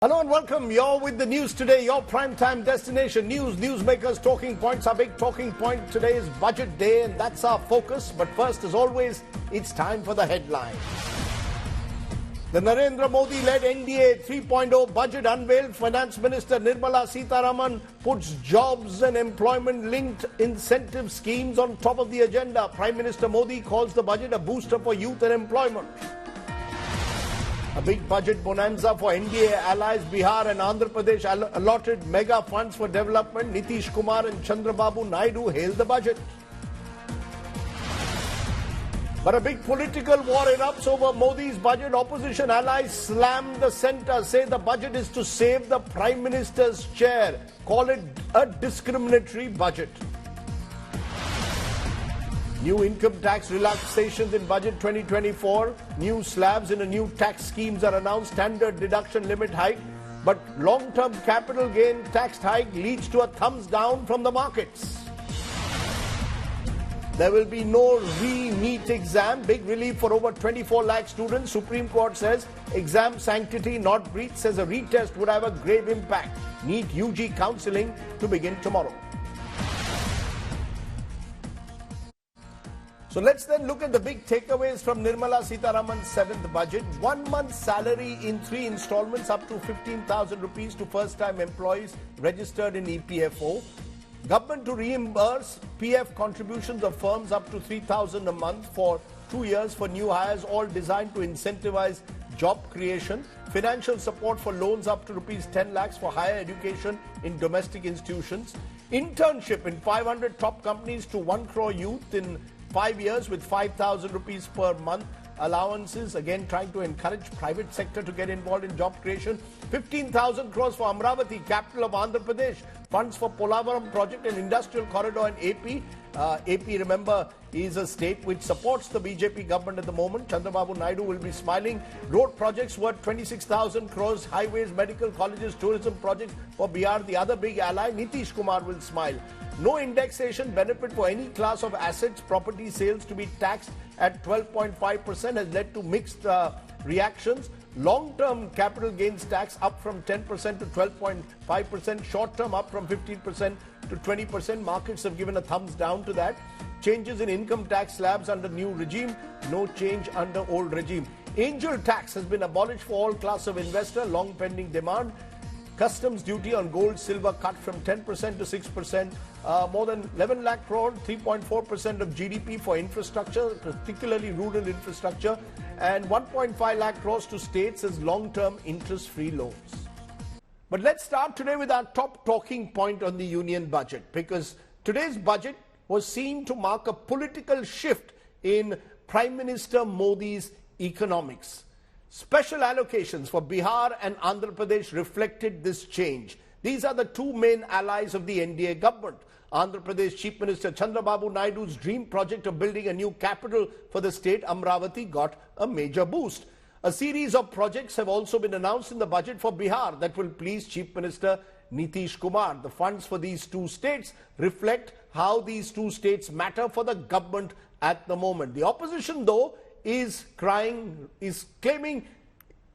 Hello and welcome. You're with the news today, your primetime destination. Newsmakers, talking points. Our big talking point today is budget day, and that's our focus. But first, as always, it's time for the headline. The Narendra Modi-led NDA 3.0 budget unveiled. Finance Minister Nirmala Sitharaman puts jobs and employment-linked incentive schemes on top of the agenda. Prime Minister Modi calls the budget a booster for youth and employment. A big budget bonanza for NDA allies. Bihar and Andhra Pradesh allotted mega funds for development. Nitish Kumar and Chandrababu Naidu hailed the budget. But a big political war erupts over Modi's budget. Opposition allies slam the centre, say the budget is to save the Prime Minister's chair. Call it a discriminatory budget. New income tax relaxations in budget 2024. New slabs in a new tax schemes are announced. Standard deduction limit hike. But long-term capital gain tax hike leads to a thumbs down from the markets. There will be no re-NEET exam. Big relief for over 24 lakh students. Supreme Court says exam sanctity not breached. Says a retest would have a grave impact. NEET UG counselling to begin tomorrow. So let's then look at the big takeaways from Nirmala Sitharaman's 7th budget. 1 month's salary in 3 installments up to 15,000 rupees to first-time employees registered in EPFO. Government to reimburse PF contributions of firms up to 3,000 a month for 2 years for new hires, all designed to incentivize job creation. Financial support for loans up to rupees 10 lakhs for higher education in domestic institutions. Internship in 500 top companies to 1 crore youth in 5 years with 5,000 rupees per month. Allowances, again trying to encourage private sector to get involved in job creation. 15,000 crores for Amravati, capital of Andhra Pradesh. Funds for Polavaram project and industrial corridor in AP. AP, remember, is a state which supports the BJP government at the moment. Chandrababu Naidu will be smiling. Road projects worth 26,000 crores. Highways, medical colleges, tourism projects for Bihar, the other big ally. Nitish Kumar will smile. No indexation benefit for any class of assets. Property sales to be taxed at 12.5% has led to mixed reactions. Long-term capital gains tax up from 10% to 12.5%. Short-term up from 15% to 20%. Markets have given a thumbs down to that. Changes in income tax slabs under new regime. No change under old regime. Angel tax has been abolished for all class of investor. Long pending demand. Customs duty on gold, silver cut from 10% to 6%. More than 11 lakh crore, 3.4% of GDP for infrastructure, particularly rural infrastructure, and 1.5 lakh crores to states as long-term interest-free loans. But let's start today with our top talking point on the union budget, because today's budget was seen to mark a political shift in Prime Minister Modi's economics. Special allocations for Bihar and Andhra Pradesh reflected this change. These are the two main allies of the NDA government. Andhra Pradesh Chief Minister Chandrababu Naidu's dream project of building a new capital for the state, Amravati, got a major boost. A series of projects have also been announced in the budget for Bihar that will please Chief Minister Nitish Kumar. The funds for these two states reflect how these two states matter for the government at the moment. The opposition, though, is claiming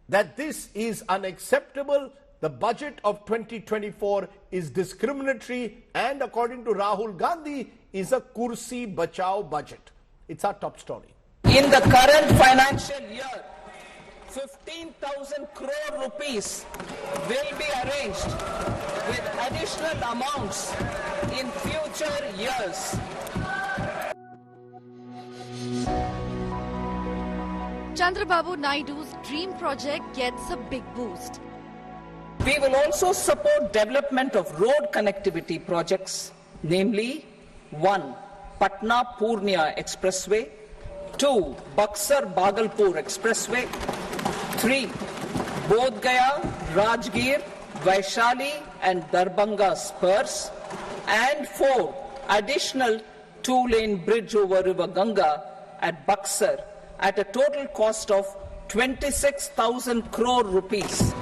that this is unacceptable. The budget of 2024 is discriminatory and, according to Rahul Gandhi, is a kursi bachao budget. It's our top story. In the current financial year, 15,000 crore rupees will be arranged with additional amounts in future years. Chandrababu Naidu's dream project gets a big boost. We will also support development of road connectivity projects, namely 1. Patna-Purnia Expressway, 2. Buxar-Bhagalpur Expressway, 3. Bodh Gaya, Rajgir, Vaishali and Darbhanga spurs, and 4. Additional 2-lane bridge over River Ganga at Buxar at a total cost of 26,000 crore rupees.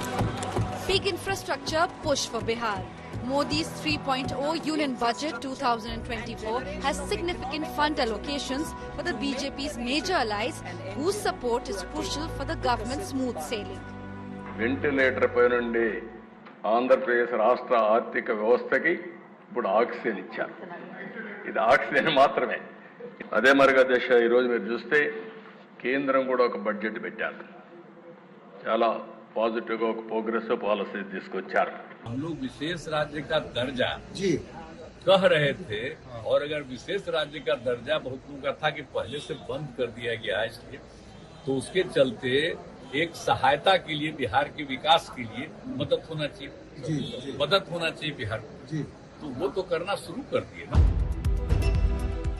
Big infrastructure push for Bihar. Modi's 3.0 Union Budget 2024 has significant fund allocations for the BJP's major allies, whose support is crucial for the government's smooth sailing. Ventilator పై నుండి ఆంధ్రప్రదేశ్ రాష్ట్ర ఆర్థిక వ్యవస్థకి ఇప్పుడు oxygen ఇచ్చారు. ఇది oxygen మాత్రమే. అదే మరిగా దశ ఈరోజు మీరు చూస్తే కేంద్రం కూడా ఒక బడ్జెట్ పెట్టారు. చాలా పాజిటివ్గా ఒక ప్రోగ్రెస్ पॉलिसी తీసుకొచ్చారు. हम लोग विशेष राज्य का दर्जा कह रहे थे और अगर विशेष राज्य का दर्जा बहुत लोगों का था कि पहले से बंद कर दिया गया है इसलिए, तो उसके चलते एक सहायता के लिए बिहार के विकास के लिए मदद होना चाहिए, मदद होना चाहिए बिहार को, तो वो तो करना शुरू कर दिए ना.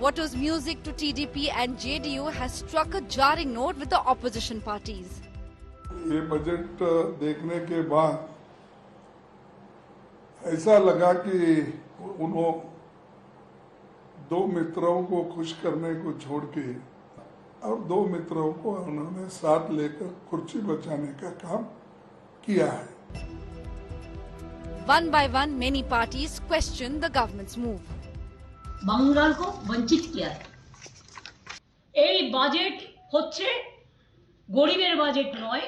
What was music to TDP and JDU has struck a jarring note with the opposition parties. ये बजट देखने के बाद ऐसा लगा कि उन्होंने दो मित्रों को खुश करने को छोड़ के और दो मित्रों को उन्होंने साथ लेकर कुर्सी बचाने का काम किया है. One by one, many parties questioned the government's move. বাঙাল को वंचित किया है. এই বাজেট হচ্ছে গরিবের বাজেট নয়,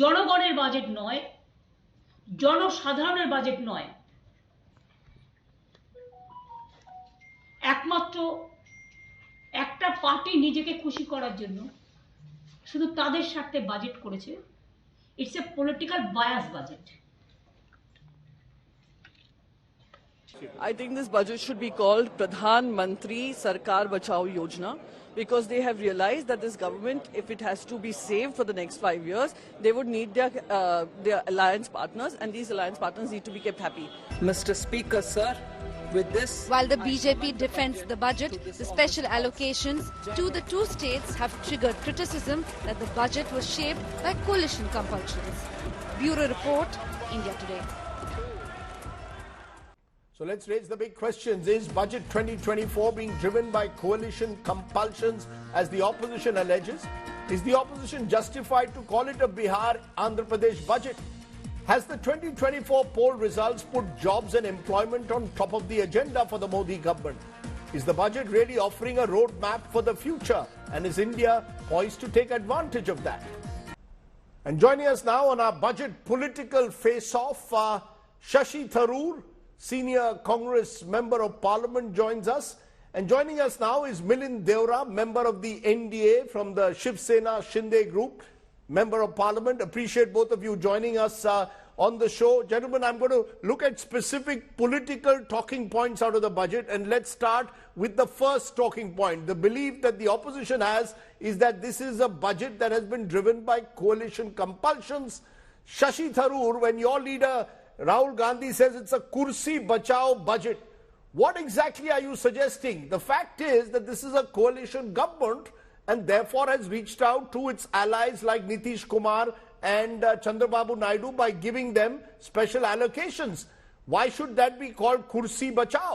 জনগণের বাজেট নয়, জনসাধারণের বাজেট নয়, একমাত্র একটা পার্টি নিজেকে খুশি করার জন্য শুধু তাদের স্বার্থে বাজেট করেছে. It's a political bias budget. I think this budget should be called Pradhan Mantri Sarkar Bachao Yojana, because they have realized that this government, if it has to be saved for the next 5 years, they would need their alliance partners, and these alliance partners need to be kept happy. Mr. Speaker, sir, with this... While the BJP defends the budget, the special allocations to the two states have triggered criticism that the budget was shaped by coalition compulsions. Bureau Report, India Today. So let's raise the big questions. Is Budget 2024 being driven by coalition compulsions, as the opposition alleges? Is the opposition justified to call it a Bihar-Andhra Pradesh budget? Has the 2024 poll results put jobs and employment on top of the agenda for the Modi government? Is the budget really offering a roadmap for the future? And is India poised to take advantage of that? And joining us now on our budget political face-off, Shashi Tharoor, Senior Congress Member of Parliament, joins us. And joining us now is Milind Deora, member of the NDA from the Shiv Sena Shinde Group, Member of Parliament. Appreciate both of you joining us on the show. Gentlemen, I'm going to look at specific political talking points out of the budget, and let's start with the first talking point. The belief that the opposition has is that this is a budget that has been driven by coalition compulsions. Shashi Tharoor, when your leader Rahul Gandhi says it's a kursi bachao budget, what exactly are you suggesting? The fact is that this is a coalition government and therefore has reached out to its allies like Nitish Kumar and Chandrababu Naidu by giving them special allocations. Why should that be called kursi bachao?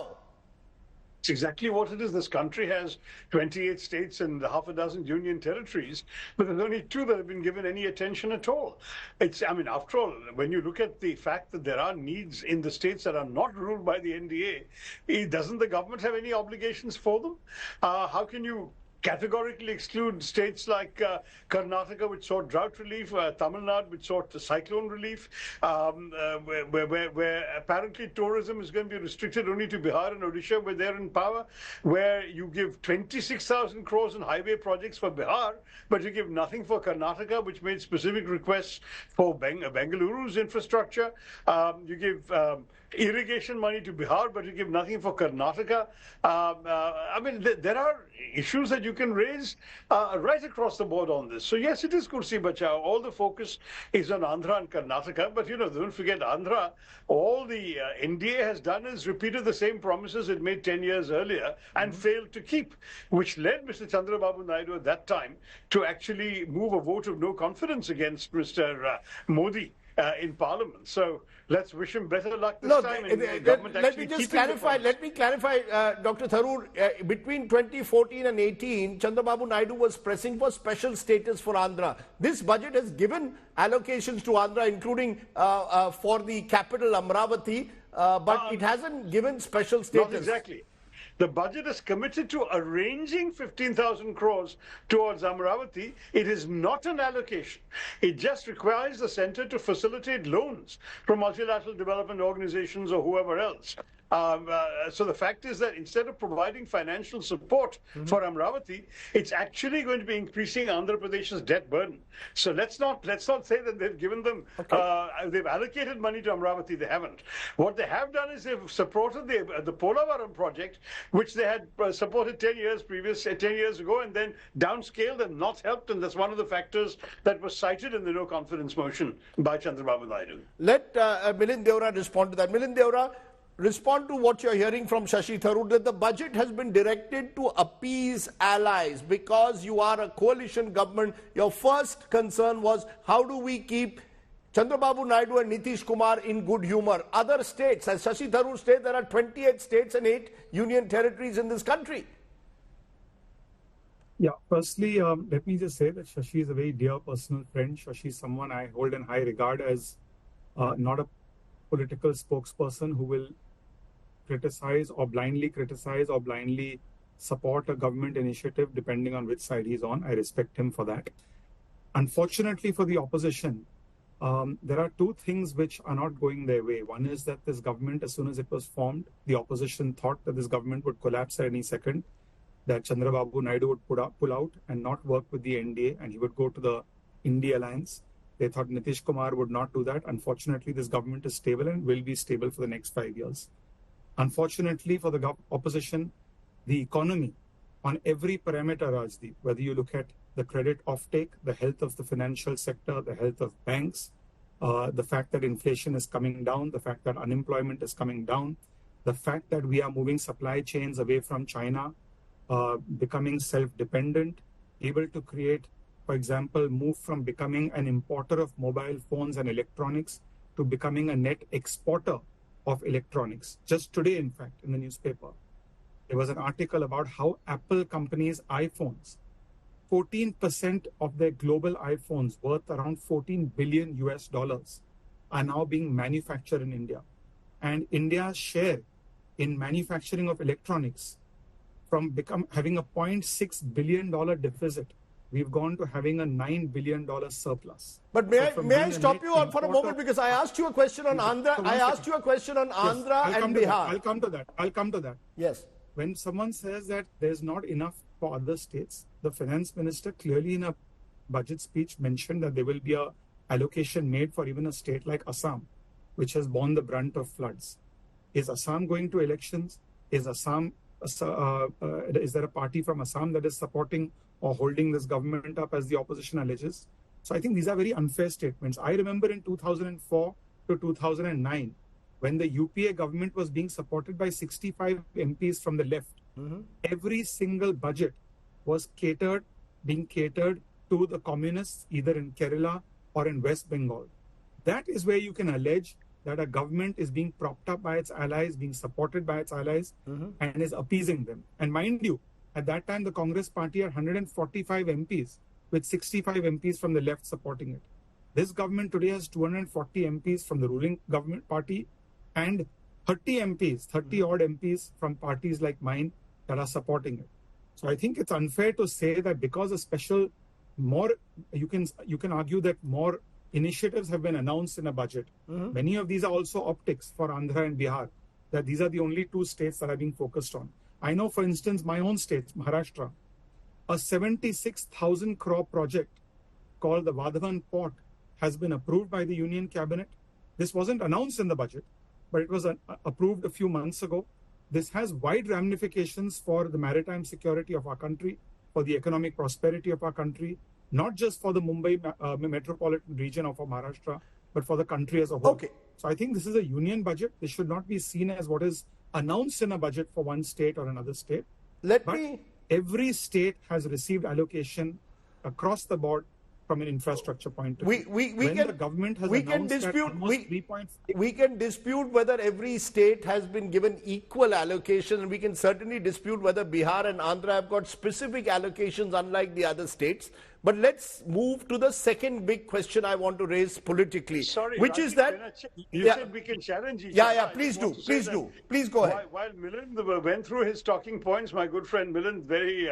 It's exactly what it is. This country has 28 states and half a dozen union territories, but there's only 2 that have been given any attention at all. After all, when you look at the fact that there are needs in the states that are not ruled by the NDA, doesn't the government have any obligations for them? How can you categorically exclude states like Karnataka, which sought drought relief, Tamil Nadu, which sought cyclone relief, where apparently tourism is going to be restricted only to Bihar and Odisha, where they're in power, where you give 26,000 crores in highway projects for Bihar, but you give nothing for Karnataka, which made specific requests for Bengaluru's infrastructure. You give irrigation money to Bihar, but you give nothing for Karnataka. There are issues that you can raise right across the board on this. So yes, it is kursi bachao. All the focus is on Andhra and Karnataka, but don't forget Andhra. All the NDA has done is repeated the same promises it made 10 years earlier and failed to keep, which led Mr. Chandrababu Naidu at that time to actually move a vote of no confidence against Mr. Modi in Parliament. So let's wish him better luck this time. Let me just clarify. Let me clarify, Dr. Tharoor. Between 2014 and 18, Chandrababu Naidu was pressing for special status for Andhra. This budget has given allocations to Andhra, including for the capital Amravati, but it hasn't given special status. Not exactly. The budget is committed to arranging 15,000 crores towards Amaravati. It is not an allocation. It just requires the center to facilitate loans from multilateral development organizations or whoever else. So the fact is that instead of providing financial support for Amaravati, it's actually going to be increasing Andhra Pradesh's debt burden. So let's not say that they've given them, they've allocated money to Amaravati. They haven't. What they have done is they've supported the Polavaram project, which they had supported 10 years ago, and then downscaled and not helped. And that's one of the factors that was cited in the no confidence motion by Chandrababu Naidu. Let Milind Deora respond to that. Milind Deora, respond to what you're hearing from Shashi Tharoor, that the budget has been directed to appease allies because you are a coalition government. Your first concern was how do we keep Chandrababu Naidu and Nitish Kumar in good humor. Other states, as Shashi Tharoor stated, there are 28 states and 8 union territories in this country. Yeah, firstly, let me just say that Shashi is a very dear personal friend. Shashi is someone I hold in high regard as not a political spokesperson who will criticize or blindly support a government initiative depending on which side he's on. I respect him for that. Unfortunately for the opposition, there are two things which are not going their way. One is that this government, as soon as it was formed, the opposition thought that this government would collapse at any second, that Chandrababu Naidu would pull out and not work with the NDA and he would go to the India alliance. They thought Nitish Kumar would not do that. Unfortunately, this government is stable and will be stable for the next 5 years. Unfortunately for the opposition, the economy on every parameter, Rajdeep, whether you look at the credit offtake, the health of the financial sector, the health of banks, the fact that inflation is coming down, the fact that unemployment is coming down, the fact that we are moving supply chains away from China, becoming self-dependent, able to create, for example, move from becoming an importer of mobile phones and electronics to becoming a net exporter of electronics. Just today, in fact, in the newspaper, there was an article about how Apple company's iPhones, 14% of their global iPhones worth around $14 billion are now being manufactured in India. And India's share in manufacturing of electronics from having a $0.6 billion deficit, we've gone to having a $9 billion surplus. But may I stop you for a moment, because I asked you a question on Andhra. I asked you a question on Andhra and Bihar. I'll come to that. Yes. When someone says that there's not enough for other states, the finance minister clearly in a budget speech mentioned that there will be a allocation made for even a state like Assam, which has borne the brunt of floods. Is Assam going to elections? Is there a party from Assam that is supporting or holding this government up, as the opposition alleges? So I think these are very unfair statements. I remember in 2004 to 2009, when the UPA government was being supported by 65 MPs from the left, every single budget was being catered to the communists, either in Kerala or in West Bengal. That is where you can allege that a government is being propped up by its allies, being supported by its allies, and is appeasing them. And mind you, at that time, the Congress party had 145 MPs, with 65 MPs from the left supporting it. This government today has 240 MPs from the ruling government party and 30 odd MPs from parties like mine that are supporting it. So I think it's unfair to say that because you can argue that more initiatives have been announced in a budget. Many of these are also optics for Andhra and Bihar, that these are the only two states that are being focused on. I know, for instance, my own state, Maharashtra, a 76,000 crore project called the Vadhavan Port has been approved by the Union Cabinet. This wasn't announced in the budget, but it was approved a few months ago. This has wide ramifications for the maritime security of our country, for the economic prosperity of our country, not just for the Mumbai metropolitan region of Maharashtra, but for the country as a whole. Okay. So I think this is a union budget. This should not be seen as what is announced in a budget for one state or another state. Every state has received allocation across the board from an infrastructure point of view. We can dispute whether every state has been given equal allocation, and we can certainly dispute whether Bihar and Andhra have got specific allocations unlike the other states. But let's move to the second big question I want to raise politically, Sorry, which Rajdeep, is that... you said we can challenge each other. Yeah, I please just do, want to say please that do. Please go ahead. While Milind went through his talking points, my good friend Milind, very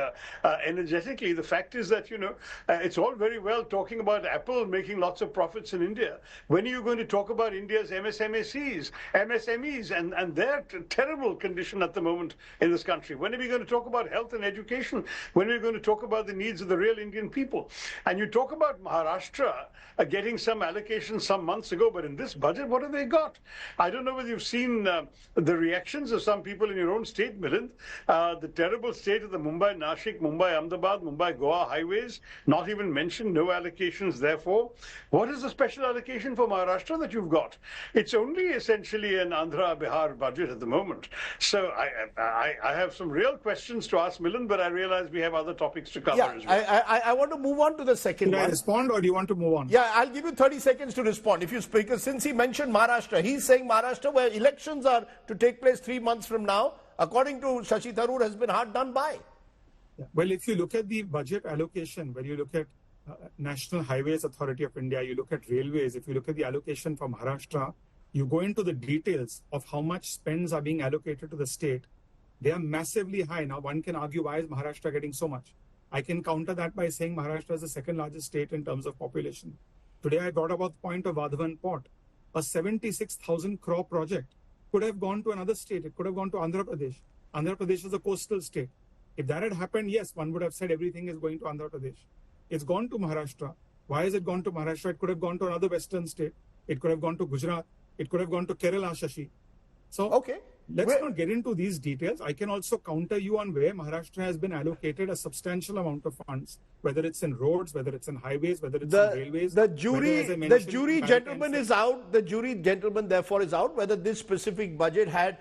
energetically, the fact is that, it's all very well talking about Apple making lots of profits in India. When are you going to talk about India's MSMEs and their terrible condition at the moment in this country? When are we going to talk about health and education? When are we going to talk about the needs of the real Indian people? And you talk about Maharashtra getting some allocation some months ago, but in this budget, what have they got? I don't know whether you've seen the reactions of some people in your own state, Milind. The terrible state of the Mumbai-Nashik, Mumbai-Ahmedabad, Mumbai-Goa highways, not even mentioned, no allocations therefore. What is the special allocation for Maharashtra that you've got? It's only essentially an Andhra-Bihar budget at the moment. So I have some real questions to ask Milind, but I realize we have other topics to cover as well. I want to move on to the second one. Can I respond or do you want to move on? Yeah, I'll give you 30 seconds to respond. If you speak, since he mentioned Maharashtra, he's saying Maharashtra, where elections are to take place 3 months from now, according to Shashi Tharoor, has been hard done by. Yeah. Well, if you look at the budget allocation, when you look at National Highways Authority of India, you look at railways, if you look at the allocation for Maharashtra, you go into the details of how much spends are being allocated to the state. They are massively high. Now, one can argue, why is Maharashtra getting so much? I can counter that by saying Maharashtra is the second largest state in terms of population. Today, I brought about the point of Vadhavan Port. A 76,000 crore project could have gone to another state. It could have gone to Andhra Pradesh. Andhra Pradesh is a coastal state. If that had happened, yes, one would have said everything is going to Andhra Pradesh. It's gone to Maharashtra. Why has it gone to Maharashtra? It could have gone to another western state. It could have gone to Gujarat. It could have gone to Kerala, Shashi. So, okay. Let's not get into these details. I can also counter you on where Maharashtra has been allocated a substantial amount of funds, whether it's in roads, whether it's in highways, whether it's in railways. The jury gentleman is out. The jury gentleman therefore is out whether this specific budget had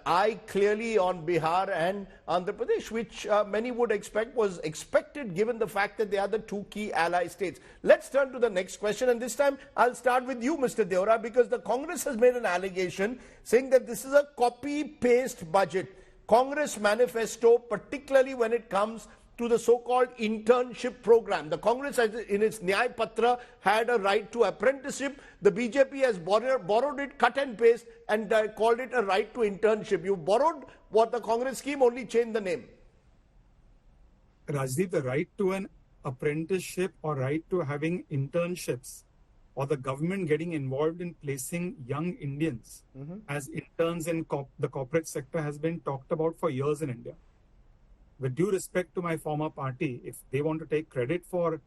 eye clearly on Bihar and Andhra Pradesh, which many would expect was expected given the fact that they are the two key ally states. Let's turn to the next question, and this time I'll start with you, Mr. Deora, because the Congress has made an allegation saying that this is a copy-paste budget. Congress manifesto, particularly when it comes to the so-called internship program. The Congress, in its Nyay Patra, had a right to apprenticeship. The BJP has borrowed it, cut and paste, and called it a right to internship. You borrowed what the Congress scheme, only changed the name. Rajdeep, the right to an apprenticeship or right to having internships, or the government getting involved in placing young Indians as interns in the corporate sector has been talked about for years in India. With due respect to my former party, if they want to take credit for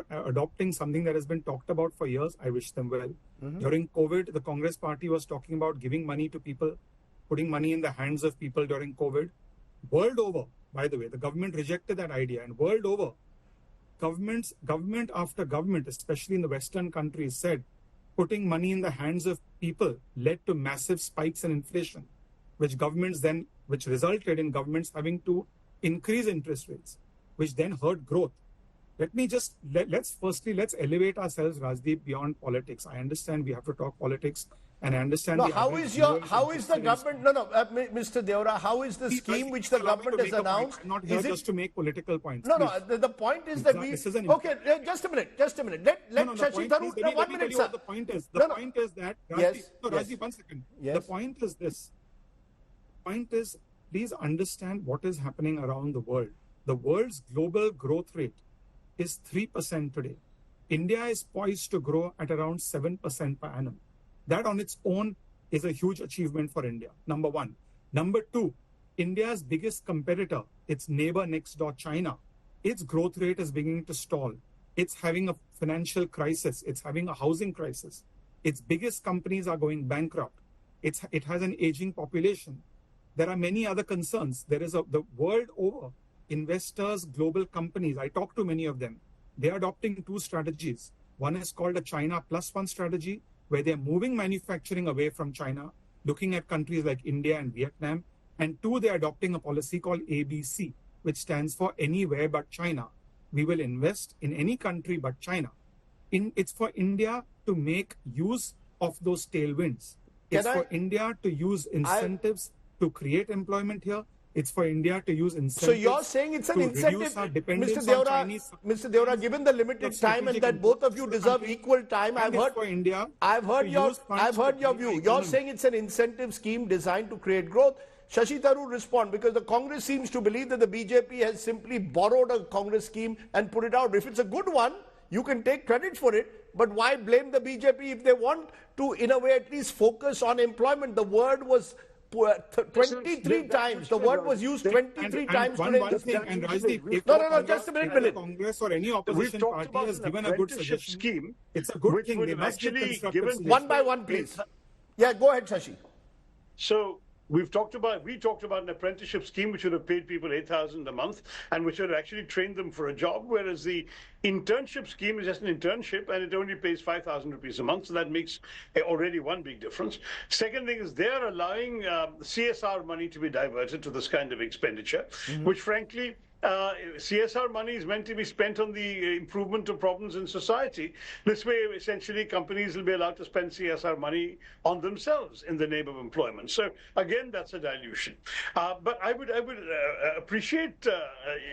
adopting something that has been talked about for years, I wish them well. During COVID, the Congress party was talking about giving money to people, putting money in the hands of people during COVID. World over, by the way, the government rejected that idea, and world over, government after government, especially in the Western countries, said putting money in the hands of people led to massive spikes in inflation, which resulted in governments having to increase interest rates, which then hurt growth. Let's elevate ourselves, Rajdeep, beyond politics. I understand we have to talk politics, and I understand. No, how is the government? Mr. Deora, how is the scheme which the government has announced? I'm not here just to make political points. The point is that okay, just a minute. Let Shashi Tharoor. 1 minute, sir. The point is that. Rajdeep, 1 second. Yes. The point is this. Please understand what is happening around the world. The world's global growth rate is 3% today. India is poised to grow at around 7% per annum. That on its own is a huge achievement for India, number one. Number two, India's biggest competitor, its neighbor next door, China, its growth rate is beginning to stall. It's having a financial crisis. It's having a housing crisis. Its biggest companies are going bankrupt. It has an aging population. There are many other concerns. The world over, investors, global companies, I talk to many of them. They are adopting two strategies. One is called a China Plus One strategy, where they're moving manufacturing away from China, looking at countries like India and Vietnam. And two, they're adopting a policy called ABC, which stands for Anywhere But China. We will invest in any country but China. It's for India to make use of those tailwinds. It's for India to use incentives to create employment here. It's for India to use incentives. So you're saying it's an incentive, Mr. Deora, given the limited time and that both of you deserve equal time, I've heard your view. You're saying it's an incentive scheme designed to create growth. Shashi Tharoor, respond, because the Congress seems to believe that the BJP has simply borrowed a Congress scheme and put it out. If it's a good one, you can take credit for it, but why blame the BJP if they want to, in a way, at least focus on employment? The word was 23 times. The word was used 23 times today. And Rajdeep, no, just a minute. Congress or any opposition party has given a good suggestion scheme. It's a good thing. They must actually given one by one, please. Yeah, go ahead, Shashi. So we talked about an apprenticeship scheme which would have paid people 8,000 a month and which would have actually trained them for a job, whereas the internship scheme is just an internship and it only pays 5,000 rupees a month. So that makes already one big difference. Second thing is they're allowing CSR money to be diverted to this kind of expenditure, which frankly, CSR money is meant to be spent on the improvement of problems in society. This way, essentially, companies will be allowed to spend CSR money on themselves in the name of employment. So, again, that's a dilution. But I would appreciate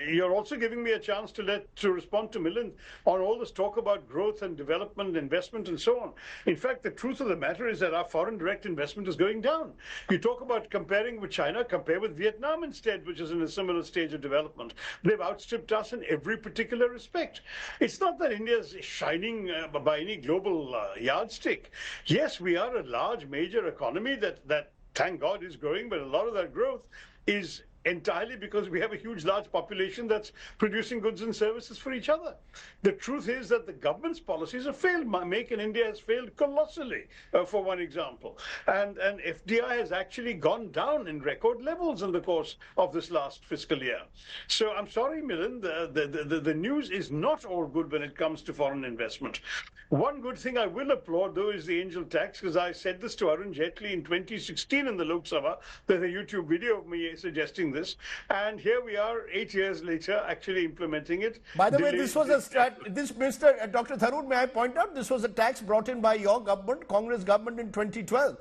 you're also giving me a chance to respond to Milind on all this talk about growth and development, investment, and so on. In fact, the truth of the matter is that our foreign direct investment is going down. You talk about comparing with China, compare with Vietnam instead, which is in a similar stage of development. They've outstripped us in every particular respect. It's not that India is shining by any global yardstick. Yes, we are a large, major economy that, thank God, is growing, but a lot of that growth is entirely because we have a huge, large population that's producing goods and services for each other. The truth is that the government's policies have failed. Make in India has failed colossally, for one example. And FDI has actually gone down in record levels in the course of this last fiscal year. So I'm sorry, Milind, the news is not all good when it comes to foreign investment. One good thing I will applaud, though, is the angel tax, because I said this to Arun Jaitley in 2016 in the Lok Sabha. There's a YouTube video of me suggesting this, and here we are 8 years later actually implementing it. By the way, this was Mr. Dr. Tharoor, may I point out, this was a tax brought in by your government, Congress government, in 2012.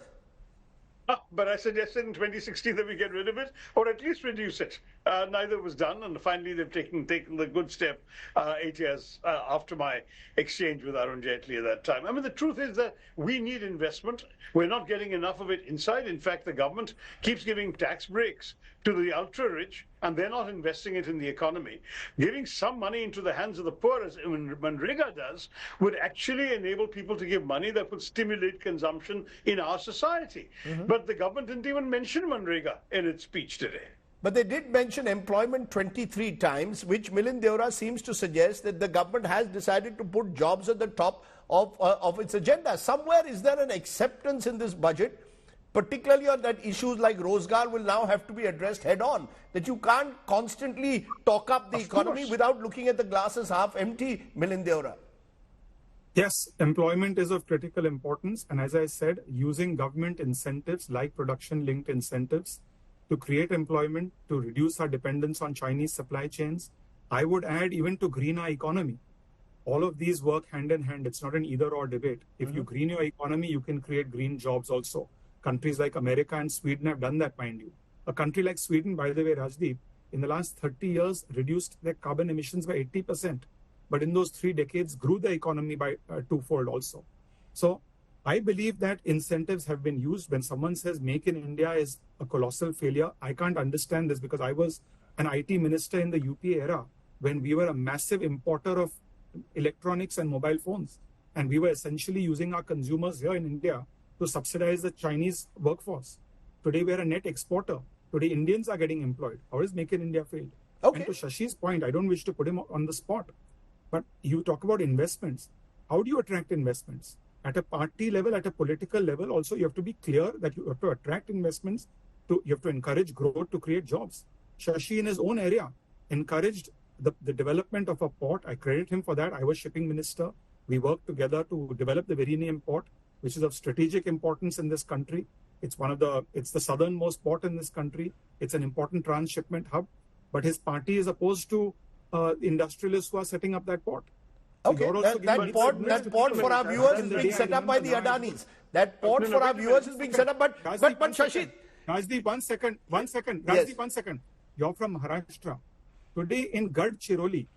But I suggested in 2016 that we get rid of it, or at least reduce it. Neither was done, and finally they've taken the good step 8 years after my exchange with Arun Jaitley at that time. I mean, the truth is that we need investment. We're not getting enough of it inside. In fact, the government keeps giving tax breaks to the ultra-rich, and they're not investing it in the economy. Giving some money into the hands of the poor, as Manrega does, would actually enable people to give money that would stimulate consumption in our society. But the government didn't even mention Manrega in its speech today. But they did mention employment 23 times, which Milind Deora seems to suggest that the government has decided to put jobs at the top of its agenda. Somewhere, is there an acceptance in this budget, particularly on that issues like Rozgar will now have to be addressed head on, that you can't constantly talk up the economy without looking at the glass as half empty, Milind Deora? Yes, employment is of critical importance. And as I said, using government incentives like production-linked incentives to create employment, to reduce our dependence on Chinese supply chains. I would add even to green our economy. All of these work hand in hand. It's not an either-or debate. If you green your economy, you can create green jobs also. Countries like America and Sweden have done that, mind you. A country like Sweden, by the way, Rajdeep, in the last 30 years, reduced their carbon emissions by 80%. But in those 3 decades, grew the economy by twofold also. So I believe that incentives have been used. When someone says Make in India is a colossal failure, I can't understand this because I was an IT minister in the UPA era when we were a massive importer of electronics and mobile phones. And we were essentially using our consumers here in India to subsidize the Chinese workforce. Today, we are a net exporter. Today, Indians are getting employed. How is Make in India failed? Okay. And to Shashi's point, I don't wish to put him on the spot, but you talk about investments. How do you attract investments? At a party level, at a political level, also, you have to be clear that you have to attract investments. You have to encourage growth to create jobs. Shashi, in his own area, encouraged the development of a port. I credit him for that. I was shipping minister. We worked together to develop the Viriniyam port, which is of strategic importance in this country. It's the southernmost port in this country. It's an important transshipment hub. But his party is opposed to industrialists who are setting up that port. Okay, that port for our viewers is being set up by the Adanis. That port for our viewers is being set up, but Shashi. Rajdeep, one second. Rajdeep, 1 second. You're from Maharashtra. Today in Gadchiroli,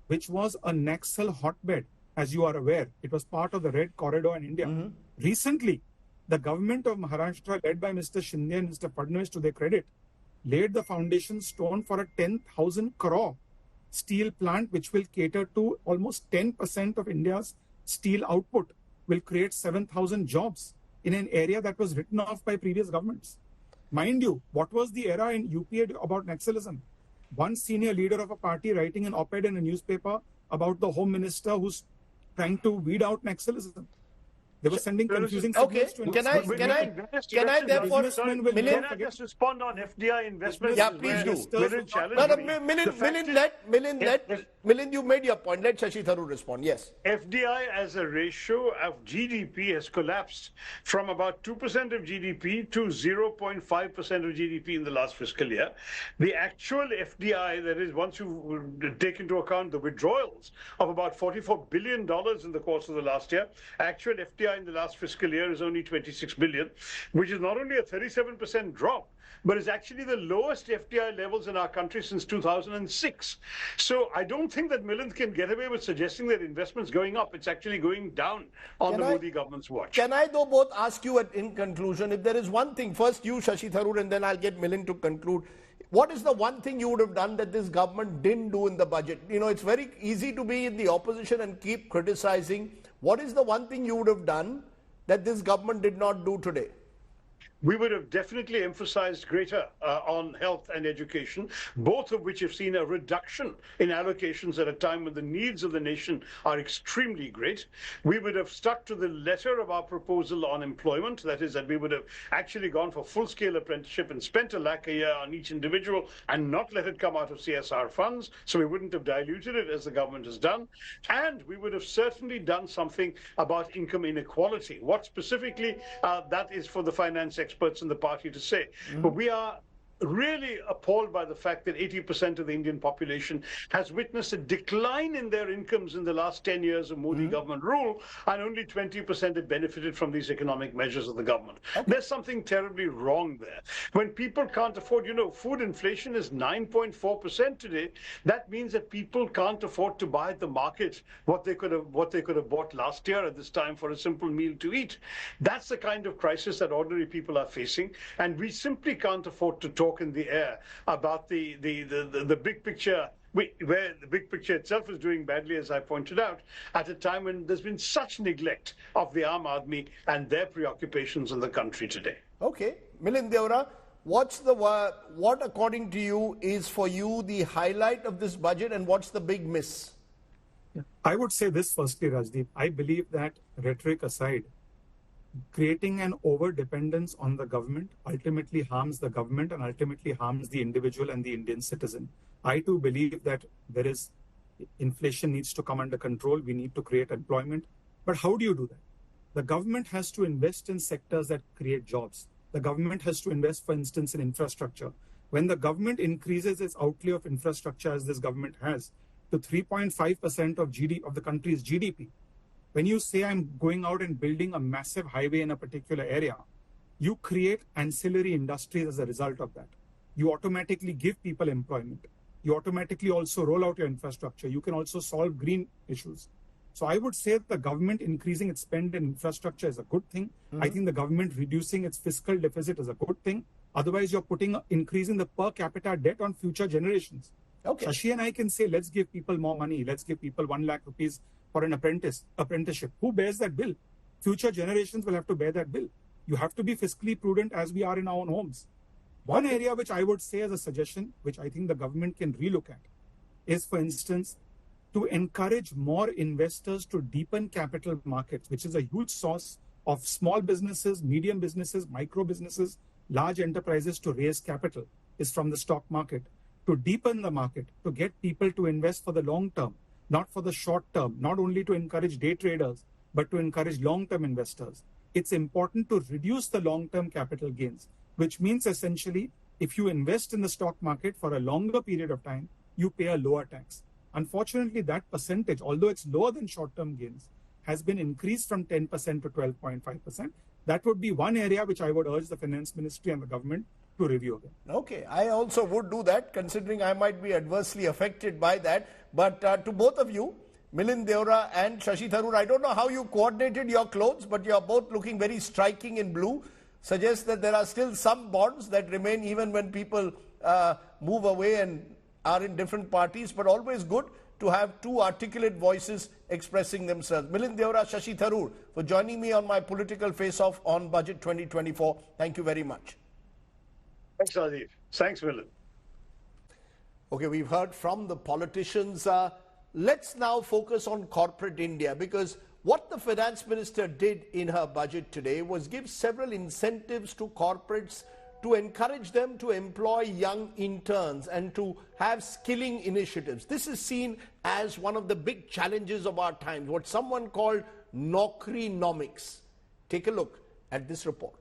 which was a Naxal hotbed, as you are aware, it was part of the Red Corridor in India. Recently, the government of Maharashtra, led by Mr. Shinde and Mr. Fadnavis, to their credit, laid the foundation stone for a 10,000 crore steel plant, which will cater to almost 10% of India's steel output, will create 7,000 jobs in an area that was written off by previous governments. Mind you, what was the era in UP about Naxalism? One senior leader of a party writing an op-ed in a newspaper about the home minister who's trying to weed out Naxalism. They were sending confusing signals to Can I therefore just respond on FDI investments? Yeah, please do. Milind, you made your point. Let Shashi Tharoor respond. Yes. FDI as a ratio of GDP has collapsed from about 2% of GDP to 0.5% of GDP in the last fiscal year. The actual FDI, that is, once you take into account the withdrawals of about $44 billion in the course of the last year, actual FDI in the last fiscal year is only 26 billion, which is not only a 37% drop, but is actually the lowest FDI levels in our country since 2006. So I don't think that Milind can get away with suggesting that investment's going up. It's actually going down on the Modi government's watch. Can I though both ask you in conclusion, if there is one thing, first you, Shashi Tharoor, and then I'll get Milind to conclude. What is the one thing you would have done that this government didn't do in the budget? You know, it's very easy to be in the opposition and keep criticizing. What is the one thing you would have done that this government did not do today? We would have definitely emphasized greater on health and education, both of which have seen a reduction in allocations at a time when the needs of the nation are extremely great. We would have stuck to the letter of our proposal on employment, that is, that we would have actually gone for full-scale apprenticeship and spent a lakh a year on each individual and not let it come out of CSR funds, so we wouldn't have diluted it as the government has done. And we would have certainly done something about income inequality. What specifically, that is for the finance experts in the party to say. But we are really appalled by the fact that 80% of the Indian population has witnessed a decline in their incomes in the last 10 years of Modi government rule, and only 20% have benefited from these economic measures of the government. There's something terribly wrong there. When people can't afford, you know, food inflation is 9.4% today. That means that people can't afford to buy at the market what they could have bought last year at this time for a simple meal to eat. That's the kind of crisis that ordinary people are facing, and we simply can't afford to talk in the air about the big picture, where the big picture itself is doing badly, as I pointed out, at a time when there's been such neglect of the Aam Aadmi and their preoccupations in the country today. Okay, Milind Deora, what according to you is for you the highlight of this budget, and what's the big miss? I would say this firstly, Rajdeep. I believe that, rhetoric aside, creating an over-dependence on the government ultimately harms the government and ultimately harms the individual and the Indian citizen. I too believe that inflation needs to come under control. We need to create employment. But how do you do that? The government has to invest in sectors that create jobs. The government has to invest, for instance, in infrastructure. When the government increases its outlay of infrastructure, as this government has, to 3.5% of the country's GDP, when you say I'm going out and building a massive highway in a particular area, you create ancillary industries as a result of that. You automatically give people employment. You automatically also roll out your infrastructure. You can also solve green issues. So I would say that the government increasing its spend in infrastructure is a good thing. I think the government reducing its fiscal deficit is a good thing. Otherwise, you're increasing the per capita debt on future generations. Okay. Shashi and I can say, let's give people more money. Let's give people 1 lakh rupees for an apprenticeship. Who bears that bill? Future generations will have to bear that bill. You have to be fiscally prudent as we are in our own homes. One area which I would say as a suggestion, which I think the government can relook at, is, for instance, to encourage more investors to deepen capital markets, which is a huge source of small businesses, medium businesses, micro businesses, large enterprises to raise capital, is from the stock market. To deepen the market, to get people to invest for the long term, not for the short term, not only to encourage day traders, but to encourage long-term investors. It's important to reduce the long-term capital gains, which means essentially, if you invest in the stock market for a longer period of time, you pay a lower tax. Unfortunately, that percentage, although it's lower than short-term gains, has been increased from 10% to 12.5%. That would be one area which I would urge the Finance Ministry and the government to review again. Okay, I also would do that, considering I might be adversely affected by that. But to both of you, Milind Deora and Shashi Tharoor, I don't know how you coordinated your clothes, but you are both looking very striking in blue. Suggests that there are still some bonds that remain even when people move away and are in different parties, but always good to have two articulate voices expressing themselves. Milind Deora, Shashi Tharoor, for joining me on my political face-off on Budget 2024. Thank you very much. Thanks, Rajdeep. Thanks, Milind. Okay, we've heard from the politicians. Let's now focus on corporate India, because what the finance minister did in her budget today was give several incentives to corporates to encourage them to employ young interns and to have skilling initiatives. This is seen as one of the big challenges of our times, what someone called Modinomics. Take a look at this report.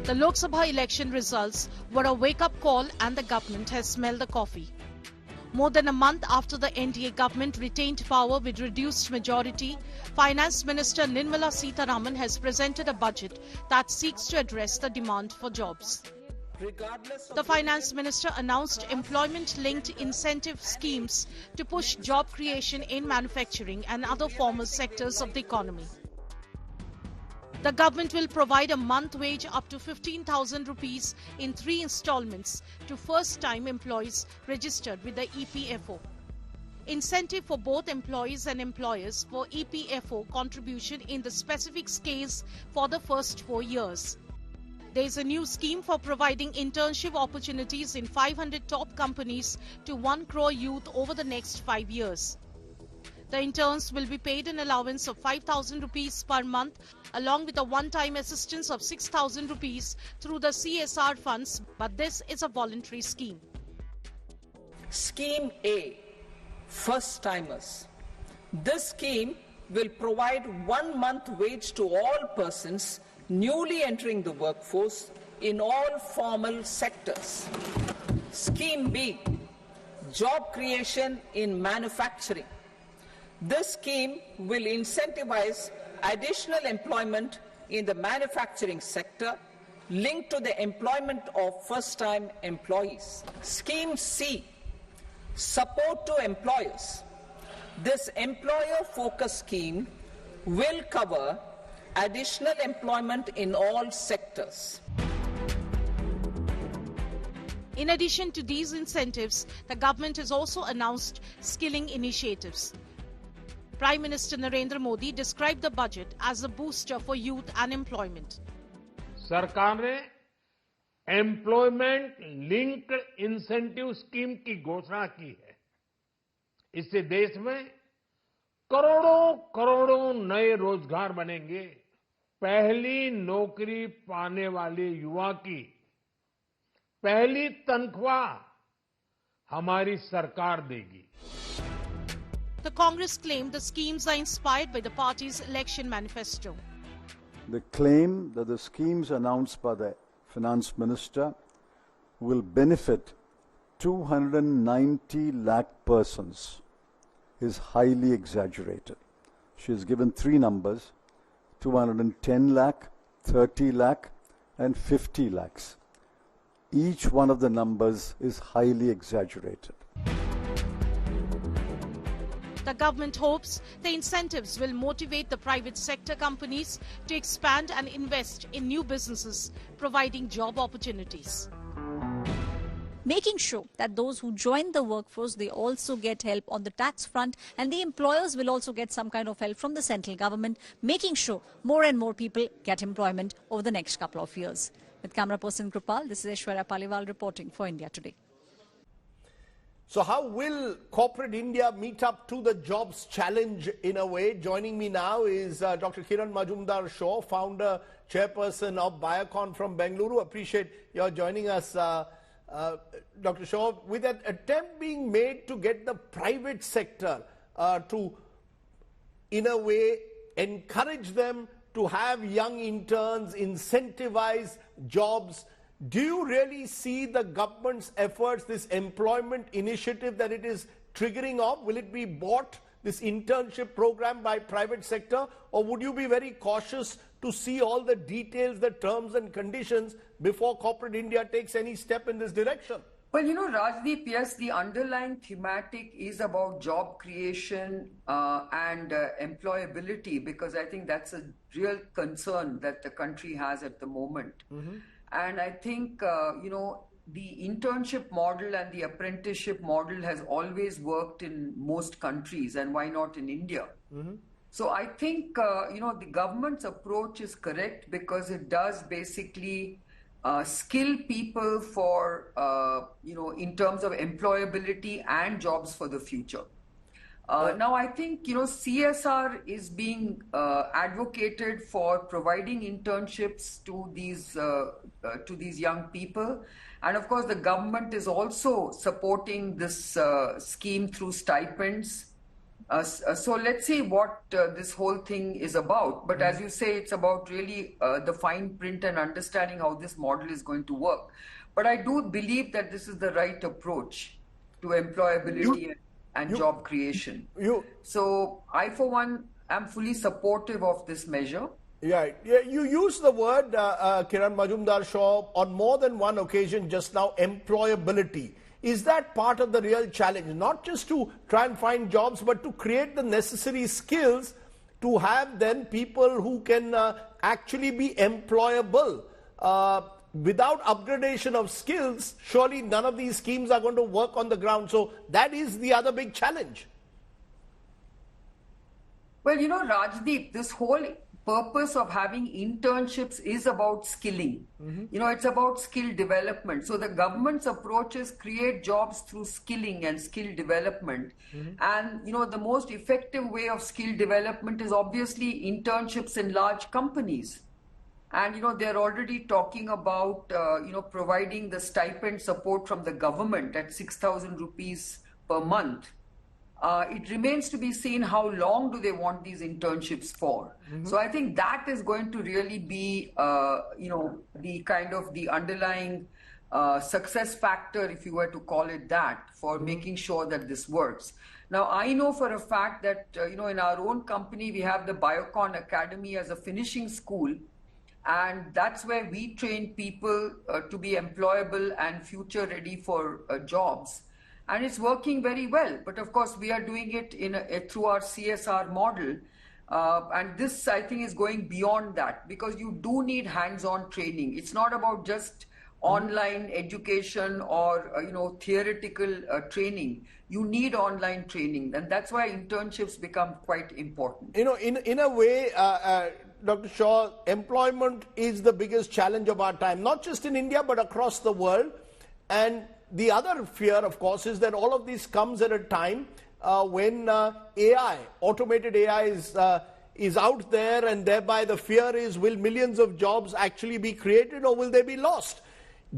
The Lok Sabha election results were a wake-up call and the government has smelled the coffee. More than a month after the NDA government retained power with reduced majority, Finance Minister Nirmala Sitharaman has presented a budget that seeks to address the demand for jobs. The Finance Minister announced employment-linked incentive schemes to push job creation in manufacturing and other formal sectors of the economy. The government will provide a month wage up to 15,000 rupees in 3 installments to first-time employees registered with the EPFO. Incentive for both employees and employers for EPFO contribution in the specific scales for the first 4 years. There is a new scheme for providing internship opportunities in 500 top companies to 1 crore youth over the next 5 years. The interns will be paid an allowance of 5,000 rupees per month, along with a one-time assistance of 6,000 rupees through the CSR funds, but this is a voluntary scheme. Scheme A, first-timers. This scheme will provide 1 month wage to all persons newly entering the workforce in all formal sectors. Scheme B, job creation in manufacturing. This scheme will incentivize additional employment in the manufacturing sector linked to the employment of first-time employees. Scheme C, support to employers. This employer-focused scheme will cover additional employment in all sectors. In addition to these incentives, the government has also announced skilling initiatives. Prime Minister Narendra Modi described the budget as a booster for youth and employment. सरकार ने employment linked incentive scheme की घोषणा की है। इससे देश में करोड़ों करोड़ों नए रोजगार बनेंगे। पहली नौकरी पाने वाले युवा की पहली तनख्वाह हमारी सरकार देगी। The Congress claimed the schemes are inspired by the party's election manifesto. The claim that the schemes announced by the Finance Minister will benefit 290 lakh persons is highly exaggerated. She has given 3 numbers, 210 lakh, 30 lakh and 50 lakhs. Each one of the numbers is highly exaggerated. The government hopes the incentives will motivate the private sector companies to expand and invest in new businesses, providing job opportunities. Making sure that those who join the workforce, they also get help on the tax front, and the employers will also get some kind of help from the central government, making sure more and more people get employment over the next couple of years. With camera person Krupal, this is Aishwarya Paliwal reporting for India Today. So how will corporate India meet up to the jobs challenge in a way? Joining me now is Dr. Kiran Majumdar-Shaw, founder, chairperson of Biocon from Bengaluru. Appreciate your joining us, Dr. Shaw. With an attempt being made to get the private sector to, in a way, encourage them to have young interns, incentivize jobs, Do you really see the government's efforts, this employment initiative that it is triggering off? Will it be bought, this internship program, by private sector, or would you be very cautious to see all the details, the terms and conditions before corporate India takes any step in this direction? Well, Rajdeep, yes, the underlying thematic is about job creation and employability, because I think that's a real concern that the country has at the moment. And I think, the internship model and the apprenticeship model has always worked in most countries, and why not in India? So I think, the government's approach is correct, because it does basically skill people for, in terms of employability and jobs for the future. Now, I think, CSR is being advocated for providing internships to these young people. And of course, the government is also supporting this scheme through stipends. So let's see what this whole thing is about. But as you say, it's about really the fine print and understanding how this model is going to work. But I do believe that this is the right approach to employability and job creation. So I, for one, am fully supportive of this measure. Yeah, you use the word, Kiran Majumdar-Shaw, on more than one occasion just now, employability. Is that part of the real challenge? Not just to try and find jobs, but to create the necessary skills to have then people who can actually be employable. Without upgradation of skills, surely none of these schemes are going to work on the ground. So that is the other big challenge. Well, Rajdeep, this whole purpose of having internships is about skilling. It's about skill development. So the government's approach is create jobs through skilling and skill development. And, the most effective way of skill development is obviously internships in large companies. And, they're already talking about, providing the stipend support from the government at 6,000 rupees per month. It remains to be seen how long do they want these internships for. So I think that is going to really be, the kind of the underlying success factor, if you were to call it that, for making sure that this works. Now, I know for a fact that, in our own company, we have the Biocon Academy as a finishing school. And that's where we train people to be employable and future ready for jobs. And it's working very well. But of course, we are doing it through our CSR model. And this, I think, is going beyond that, because you do need hands-on training. It's not about just online education or, theoretical training. You need online training. And that's why internships become quite important. In a way, Dr. Shaw, employment is the biggest challenge of our time, not just in India, but across the world. And the other fear, of course, is that all of this comes at a time when automated AI is out there, and thereby the fear is, will millions of jobs actually be created, or will they be lost?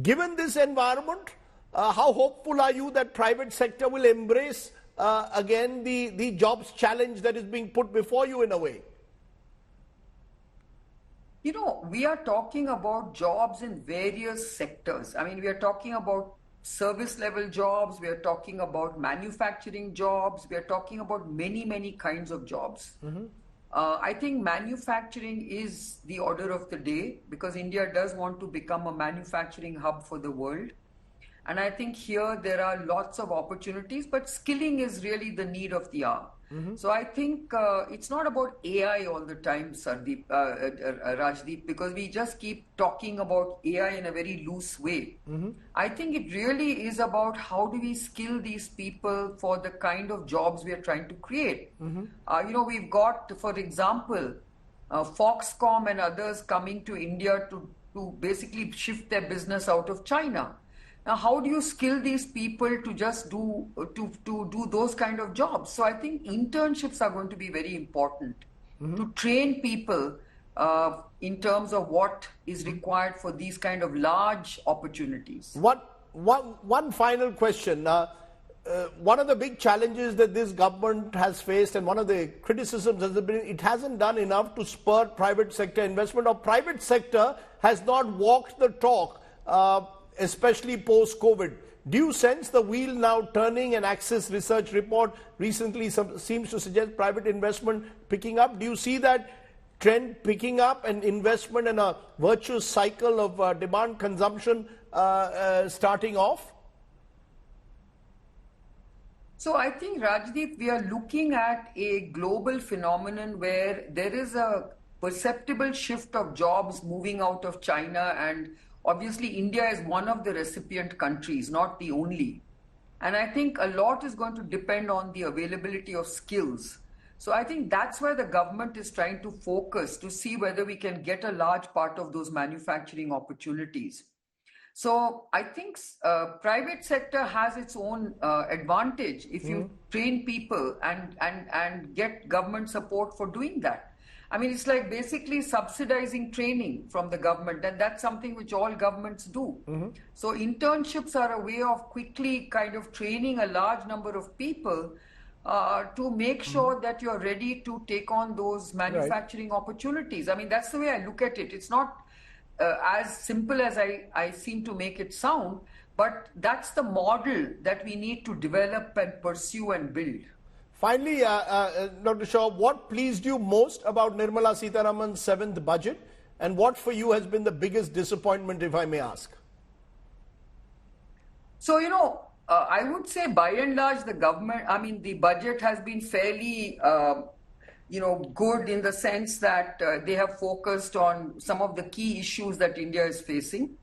Given this environment, how hopeful are you that private sector will embrace again the jobs challenge that is being put before you in a way? We are talking about jobs in various sectors. I mean, we are talking about service level jobs, we are talking about manufacturing jobs, we are talking about many, many kinds of jobs. I think manufacturing is the order of the day, because India does want to become a manufacturing hub for the world. And I think here there are lots of opportunities, but skilling is really the need of the hour. So I think it's not about AI all the time, Rajdeep, because we just keep talking about AI in a very loose way. I think it really is about how do we skill these people for the kind of jobs we are trying to create. We've got, for example, Foxconn and others coming to India to basically shift their business out of China. Now, how do you skill these people to just do those kind of jobs? So I think internships are going to be very important to train people in terms of what is required for these kind of large opportunities. One final question. One of the big challenges that this government has faced, and one of the criticisms has been, it hasn't done enough to spur private sector investment, or private sector has not walked the talk especially post-COVID. Do you sense the wheel now turning? An Axis research report recently seems to suggest private investment picking up. Do you see that trend picking up and investment in a virtuous cycle of demand consumption starting off? So I think, Rajdeep, we are looking at a global phenomenon where there is a perceptible shift of jobs moving out of China, and obviously India is one of the recipient countries, not the only. And I think a lot is going to depend on the availability of skills. So I think that's where the government is trying to focus to see whether we can get a large part of those manufacturing opportunities. So I think private sector has its own advantage if you train people and get government support for doing that. I mean, it's like basically subsidizing training from the government, and that's something which all governments do. So internships are a way of quickly kind of training a large number of people to make sure that you're ready to take on those manufacturing opportunities. I mean, that's the way I look at it. It's not as simple as I seem to make it sound, but that's the model that we need to develop and pursue and build. Finally, Dr. Shaw, what pleased you most about Nirmala Sitharaman's 7th budget, and what for you has been the biggest disappointment, if I may ask? So, you know, I would say by and large the budget has been fairly good in the sense that they have focused on some of the key issues that India is facing.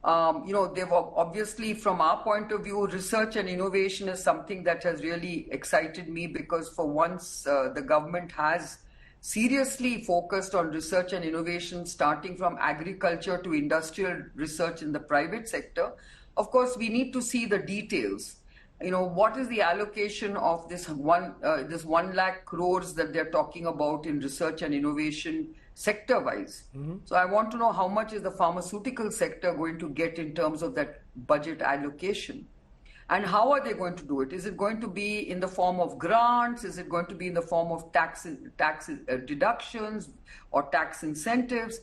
They've obviously, from our point of view, research and innovation is something that has really excited me, because for once the government has seriously focused on research and innovation, starting from agriculture to industrial research in the private sector. Of course, we need to see the details. You know, what is the allocation of this 1 lakh crores that they're talking about in research and innovation sector-wise? So I want to know how much is the pharmaceutical sector going to get in terms of that budget allocation? And how are they going to do it? Is it going to be in the form of grants? Is it going to be in the form of tax deductions or tax incentives?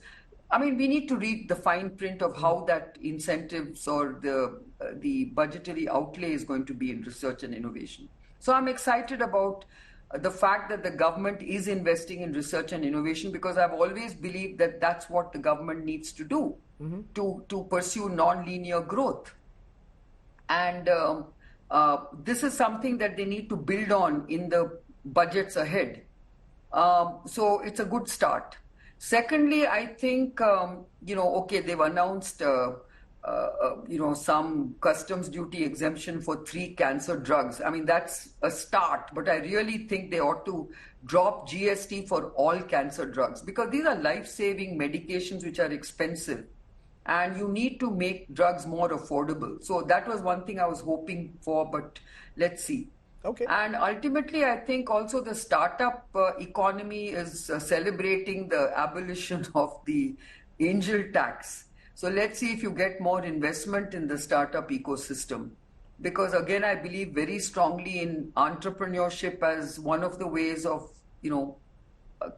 I mean, we need to read the fine print of how that incentives or the budgetary outlay is going to be in research and innovation. So I'm excited about the fact that the government is investing in research and innovation, because I've always believed that that's what the government needs to do to pursue non-linear growth. And this is something that they need to build on in the budgets ahead. So it's a good start. Secondly, I think, they've announced, some customs duty exemption for 3 cancer drugs. I mean, that's a start, but I really think they ought to drop GST for all cancer drugs, because these are life-saving medications which are expensive, and you need to make drugs more affordable. So that was one thing I was hoping for, but let's see. Okay. And ultimately, I think also the startup economy is celebrating the abolition of the angel tax. So let's see if you get more investment in the startup ecosystem. Because again, I believe very strongly in entrepreneurship as one of the ways of,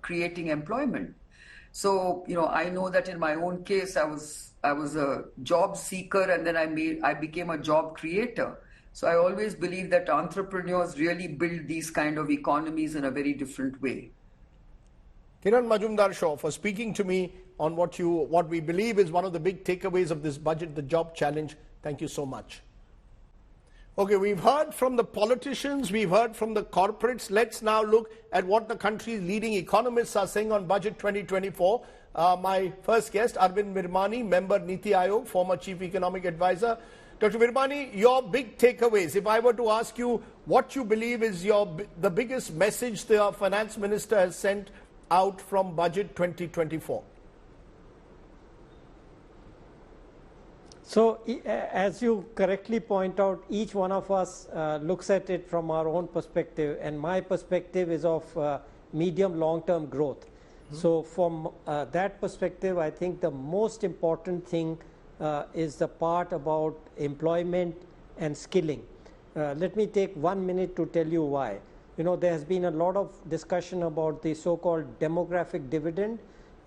creating employment. So, I know that in my own case, I was a job seeker, and then I became a job creator. So I always believe that entrepreneurs really build these kind of economies in a very different way. Kiran Majumdar-Shaw, for speaking to me on what we believe is one of the big takeaways of this budget, the job challenge. Thank you so much. Okay, we've heard from the politicians, we've heard from the corporates. Let's now look at what the country's leading economists are saying on Budget 2024. My first guest, Arvind Virmani, member Niti Aayog, former Chief Economic Advisor. Dr. Virmani, your big takeaways. If I were to ask you what you believe is the biggest message the Finance Minister has sent out from Budget 2024. So, as you correctly point out, each one of us looks at it from our own perspective, and my perspective is of medium long-term growth. So, from that perspective, I think the most important thing is the part about employment and skilling. Let me take 1 minute to tell you why. There has been a lot of discussion about the so-called demographic dividend.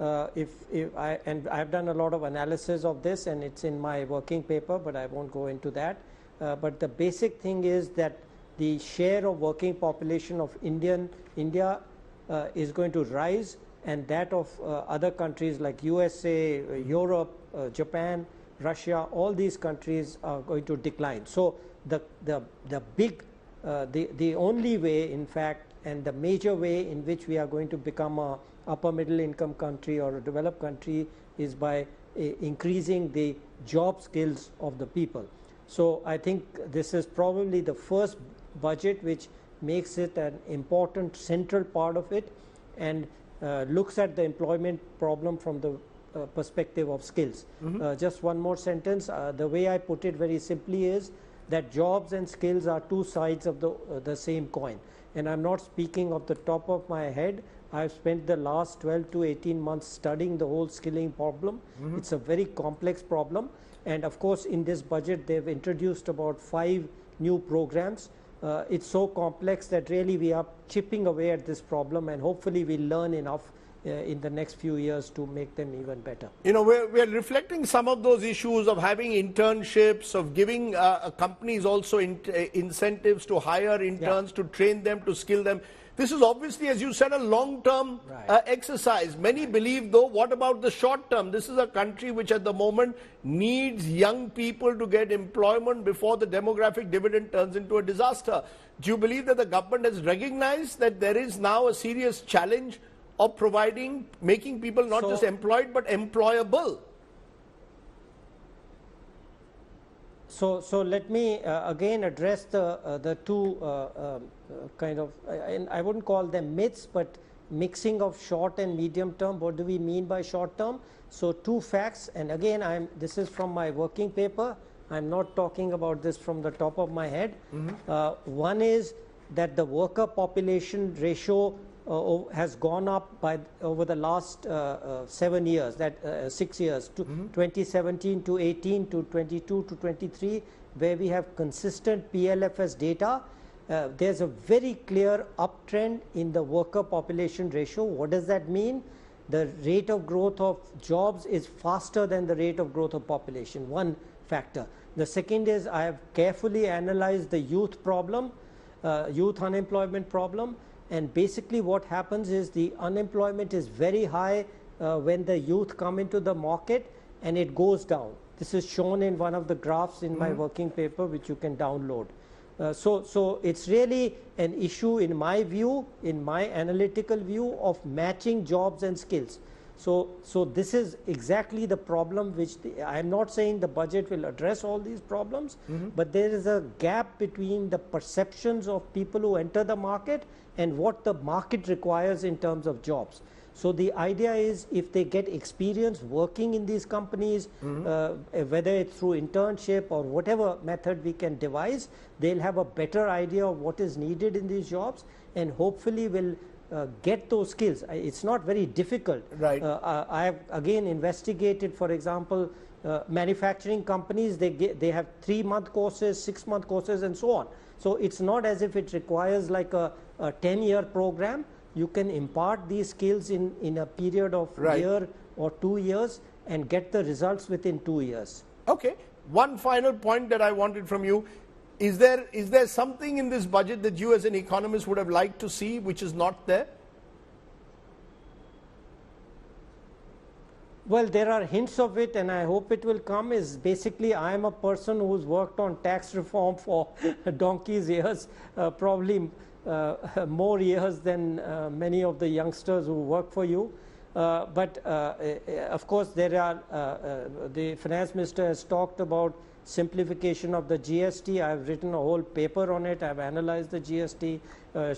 I've done a lot of analysis of this, and it's in my working paper, but I won't go into that. But the basic thing is that the share of working population of India is going to rise, and that of other countries like USA, Europe, Japan, Russia, all these countries are going to decline. So the only way, in fact, and the major way in which we are going to become a upper middle income country or a developed country is by increasing the job skills of the people. So I think this is probably the first budget which makes it an important central part of it, and looks at the employment problem from the perspective of skills. Just one more sentence. The way I put it very simply is that jobs and skills are two sides of the same coin. And I'm not speaking off the top of my head. I've spent the last 12 to 18 months studying the whole skilling problem. It's a very complex problem. And of course, in this budget, they've introduced about 5 new programs. It's so complex that really we are chipping away at this problem, and hopefully we'll learn enough in the next few years to make them even better. You know, we're reflecting some of those issues of having internships, of giving companies also incentives to hire interns, to train them, to skill them. This is obviously, as you said, a long-term exercise. Many believe, though, what about the short term? This is a country which at the moment needs young people to get employment before the demographic dividend turns into a disaster. Do you believe that the government has recognized that there is now a serious challenge of making people not just employed but employable? So let me again address the two kind of, and I wouldn't call them myths, but mixing of short and medium term. What do we mean by short term? So 2 facts, and again this is from my working paper. I'm not talking about this from the top of my head. One is that the worker population ratio has gone up over the last 7 years, 6 years, to 2017 to 18 to 22 to 23, where we have consistent PLFS data. There's a very clear uptrend in the worker population ratio. What does that mean? The rate of growth of jobs is faster than the rate of growth of population, one factor. The second is I have carefully analyzed the youth problem, youth unemployment problem. And basically what happens is the unemployment is very high when the youth come into the market, and it goes down. This is shown in one of the graphs in my working paper, which you can download. So it's really an issue, in my view, in my analytical view, of matching jobs and skills. So this is exactly the problem which I'm not saying the budget will address all these problems, but there is a gap between the perceptions of people who enter the market and what the market requires in terms of jobs. So the idea is, if they get experience working in these companies, whether it's through internship or whatever method we can devise, they'll have a better idea of what is needed in these jobs, and hopefully will get those skills. It's not very difficult. I have again investigated, for example, manufacturing companies. They have 3-month courses, 6-month courses, and so on. So it's not as if it requires like a 10-year program. You can impart these skills in a period of year or 2 years and get the results within 2 years. Okay. One final point that I wanted from you. Is there something in this budget that you as an economist would have liked to see which is not there? Well, there are hints of it, and I hope it will come. Is basically, I am a person who's worked on tax reform for donkey's years, probably more years than many of the youngsters who work for you. But of course, there are the finance minister has talked about simplification of the GST. I've written a whole paper on it. I've analyzed the GST.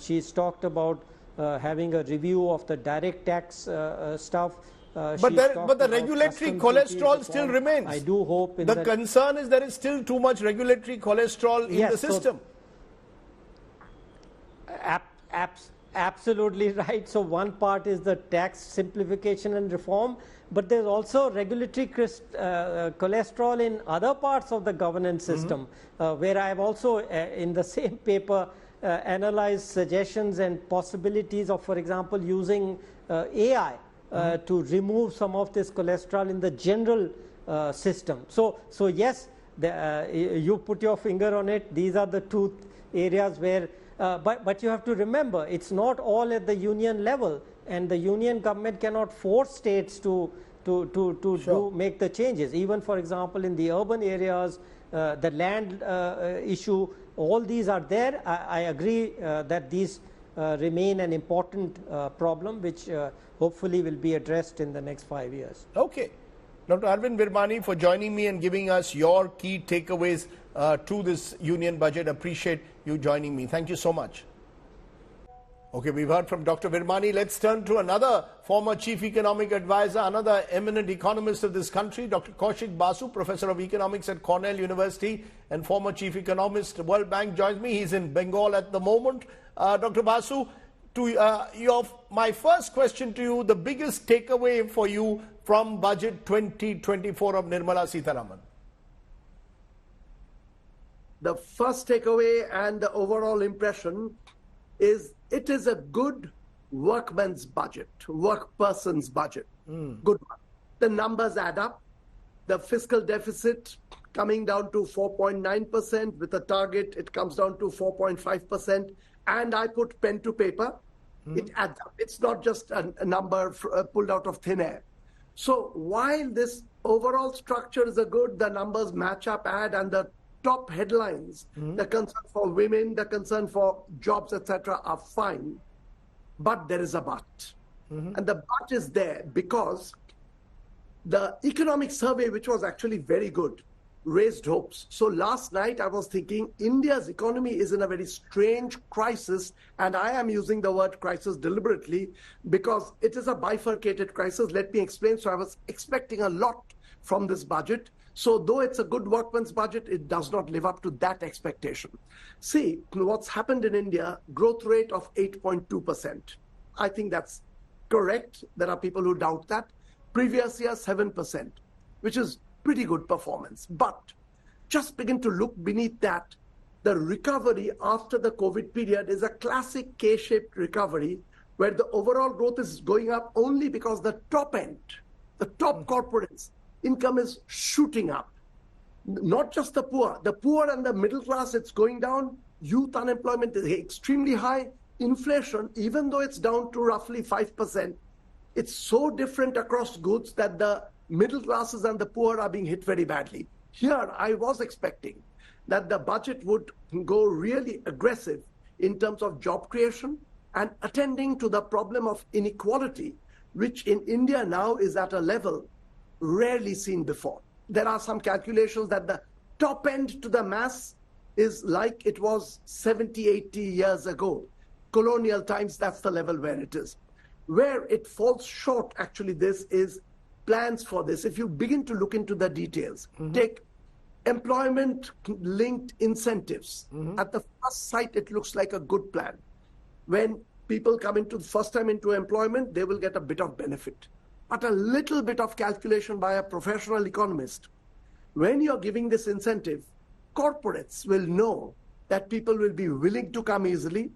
She's talked about having a review of the direct tax stuff. But the regulatory cholesterol still remains. I do hope. The concern is there is still too much regulatory cholesterol in the system. Absolutely right. So one part is the tax simplification and reform, but there's also regulatory cholesterol in other parts of the governance system, where I have also in the same paper analyzed suggestions and possibilities of, for example, using AI to remove some of this cholesterol in the general system. So yes, you put your finger on it. These are the two areas where, but you have to remember, it's not all at the union level, and the union government cannot force states to make the changes. Even, for example, in the urban areas, the land issue, all these are there. I agree that these remain an important problem, which hopefully will be addressed in the next 5 years. Okay. Dr. Arvind Virmani, for joining me and giving us your key takeaways to this union budget. Appreciate you joining me. Thank you so much. Okay, we've heard from Dr. Virmani. Let's turn to another former chief economic advisor, another eminent economist of this country, Dr. Kaushik Basu, professor of economics at Cornell University and former chief economist, World Bank, joins me. He's in Bengal at the moment. Dr. Basu, my first question to you, the biggest takeaway for you from Budget 2024 of Nirmala Sitharaman? The first takeaway and the overall impression is it is a good workman's budget, workperson's budget. Good one. The numbers add up. The fiscal deficit coming down to 4.9%. With a target, it comes down to 4.5%. And I put pen to paper. It adds up. It's not just a number pulled out of thin air. So while this overall structure is good, the numbers match up, and the top headlines, the concern for women, the concern for jobs, etc., are fine. But there is a but. And the but is there because the economic survey, which was actually very good, raised hopes. So last night I was thinking India's economy is in a very strange crisis, and I am using the word crisis deliberately because it is a bifurcated crisis. Let me explain. So I was expecting a lot from this budget. So though it's a good workman's budget, it does not live up to that expectation. See, what's happened in India, growth rate of 8.2%. I think that's correct. There are people who doubt that. Previous year, 7%, which is pretty good performance. But just begin to look beneath that. The recovery after the COVID period is a classic K-shaped recovery where the overall growth is going up only because the top end, the top corporates, income is shooting up. Not just the poor and the middle class, it's going down. Youth unemployment is extremely high. Inflation, even though it's down to roughly 5%, it's so different across goods that the middle classes and the poor are being hit very badly. Here, I was expecting that the budget would go really aggressive in terms of job creation and attending to the problem of inequality, which in India now is at a level rarely seen before. There are some calculations that the top end to the mass is like it was 70, 80 years ago. Colonial times, that's the level where it is. Where it falls short, actually, this is plans for this. If you begin to look into the details, take employment-linked incentives. At the first sight, it looks like a good plan. When people come into the first time into employment, they will get a bit of benefit. But a little bit of calculation by a professional economist. When you're giving this incentive, corporates will know that people will be willing to come easily.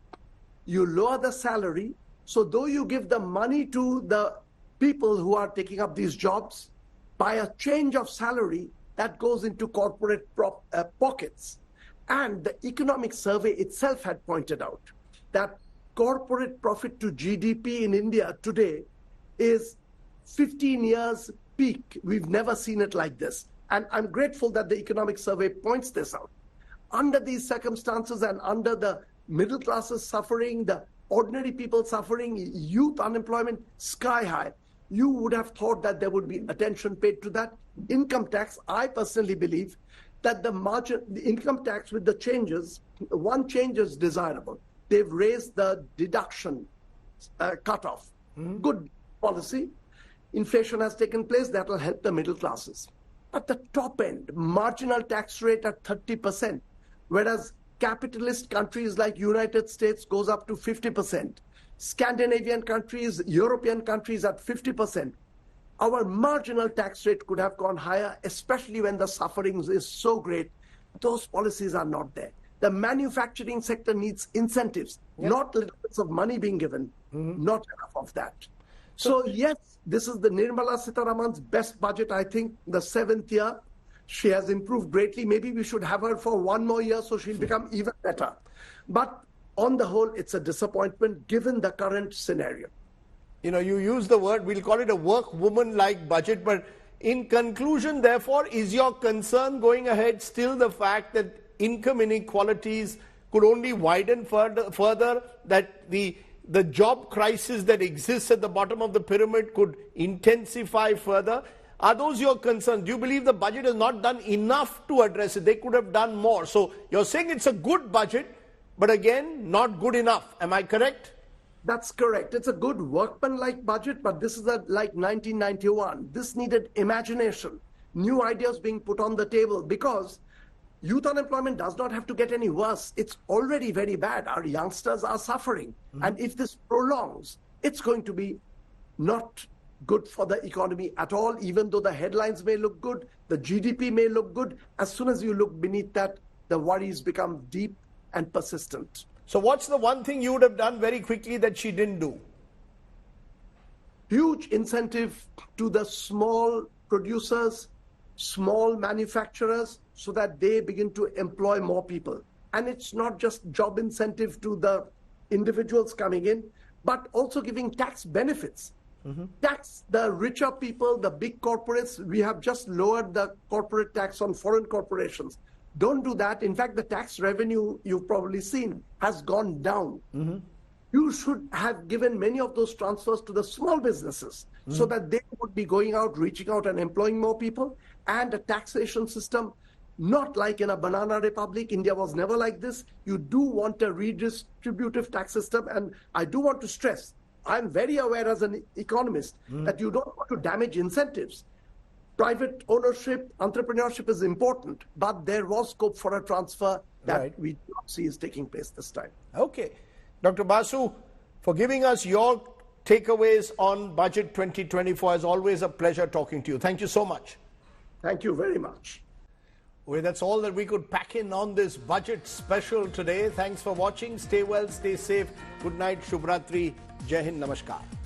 You lower the salary. So though you give the money to the people who are taking up these jobs, by a change of salary, that goes into corporate pockets. And the economic survey itself had pointed out that corporate profit to GDP in India today is 15 years peak. We've never seen it like this. And I'm grateful that the economic survey points this out. Under these circumstances and under the middle classes suffering, the ordinary people suffering, youth unemployment sky high, you would have thought that there would be attention paid to that. Income tax, I personally believe that the income tax with the changes, one change is desirable. They've raised the deduction cutoff. Good policy. Inflation has taken place, that will help the middle classes. At the top end, marginal tax rate at 30%, whereas capitalist countries like United States goes up to 50%. Scandinavian countries, European countries at 50%. Our marginal tax rate could have gone higher, especially when the suffering is so great. Those policies are not there. The manufacturing sector needs incentives, not little bits of money being given, not enough of that. So yes, this is the Nirmala Sitharaman's best budget, I think, the 7th year. She has improved greatly. Maybe we should have her for one more year so she'll become even better. But on the whole, it's a disappointment given the current scenario. You know, you use the word, we'll call it a workwoman-like budget, but in conclusion, therefore, is your concern going ahead still the fact that income inequalities could only widen further, that the job crisis that exists at the bottom of the pyramid could intensify further? Are those your concerns? Do you believe the budget has not done enough to address it? They could have done more. So you're saying it's a good budget, but again, not good enough. Am I correct? That's correct. It's a good workman-like budget, but this is like 1991. This needed imagination, new ideas being put on the table, because youth unemployment does not have to get any worse. It's already very bad. Our youngsters are suffering. And if this prolongs, it's going to be not good for the economy at all, even though the headlines may look good, the GDP may look good. As soon as you look beneath that, the worries become deep and persistent. So what's the one thing you would have done very quickly that she didn't do? Huge incentive to the small producers, small manufacturers, so that they begin to employ more people. And it's not just job incentive to the individuals coming in, but also giving tax benefits. Tax the richer people, the big corporates. We have just lowered the corporate tax on foreign corporations. Don't do that. In fact, the tax revenue, you've probably seen, has gone down. You should have given many of those transfers to the small businesses so that they would be going out, reaching out and employing more people, and a taxation system, not like in a banana republic. India was never like this. You do want a redistributive tax system, and I do want to stress, I'm very aware as an economist that you don't want to damage incentives. Private ownership, entrepreneurship is important, but there was scope for a transfer that we do not see is taking place this time. Okay. Dr. Basu, for giving us your takeaways on Budget 2024, as always, a pleasure talking to you. Thank you so much. Thank you very much. Well, that's all that we could pack in on this budget special today. Thanks for watching. Stay well, stay safe. Good night, Shubhratri. Jai Hind, Namaskar.